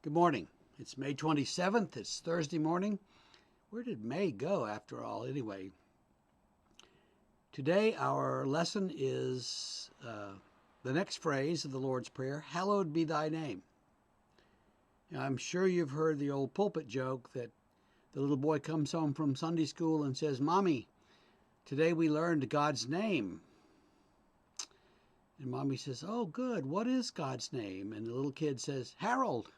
Good morning. It's May 27th. It's Thursday morning. Where did May go after all, anyway? Today, our lesson is the next phrase of the Lord's Prayer, hallowed be thy name. Now, I'm sure you've heard the old pulpit joke that the little boy comes home from Sunday school and says, Mommy, today we learned God's name. And Mommy says, oh, good. What is God's name? And the little kid says, Harold.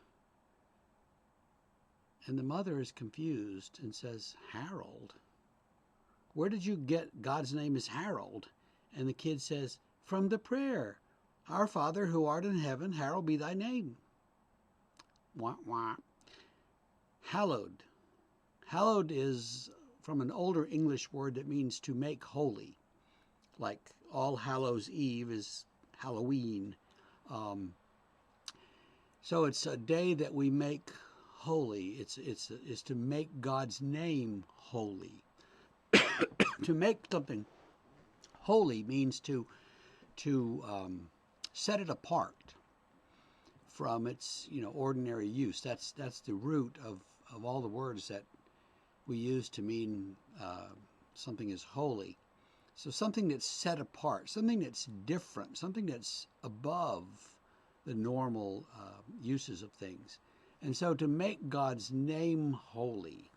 And the mother is confused and says, Harold? Where did you get God's name is Harold? And the kid says, from the prayer, Our Father who art in heaven, hallowed be thy name. Wah, wah. Hallowed. Hallowed is from an older English word that means to make holy. Like All Hallows Eve is Halloween. So it's a day that we make holy. It's to make God's name holy. To make something holy means to set it apart from its ordinary use. That's the root of all the words that we use to mean something is holy. So something that's set apart, something that's different, something that's above the normal uses of things. And so to make God's name holy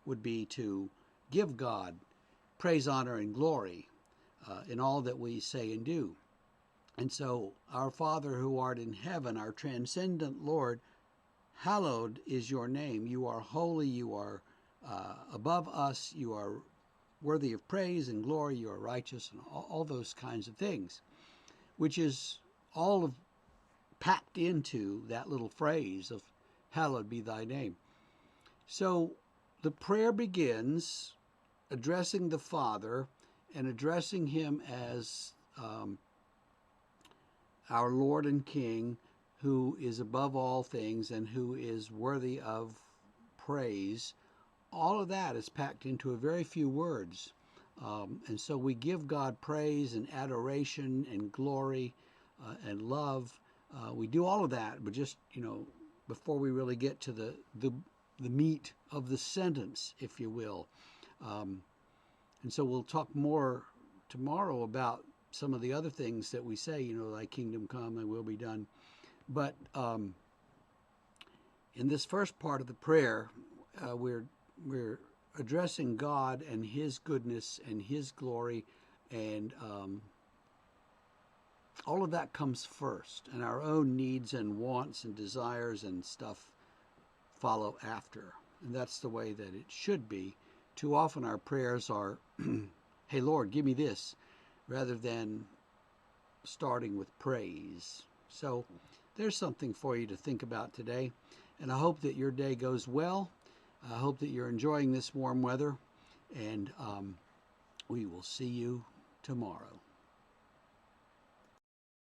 would be to give God praise, honor, and glory in all that we say and do. And so our Father who art in heaven, our transcendent Lord, hallowed is your name. You are holy, you are above us, you are worthy of praise and glory, you are righteous, and all those kinds of things, which is all of packed into that little phrase of hallowed be thy name. So the prayer begins addressing the Father and addressing him as our Lord and King, who is above all things and who is worthy of praise. All of that is packed into a very few words. And so we give God praise and adoration and glory and love. We do all of that, but just, before we really get to the meat of the sentence, if you will. And so we'll talk more tomorrow about some of the other things that we say, thy kingdom come, thy will be done. But in this first part of the prayer, we're addressing God and his goodness and his glory, and all of that comes first, and our own needs and wants and desires and stuff follow after. And that's the way that it should be. Too often our prayers are, hey Lord, give me this, rather than starting with praise. So there's something for you to think about today, and I hope that your day goes well. I hope that you're enjoying this warm weather, and we will see you tomorrow.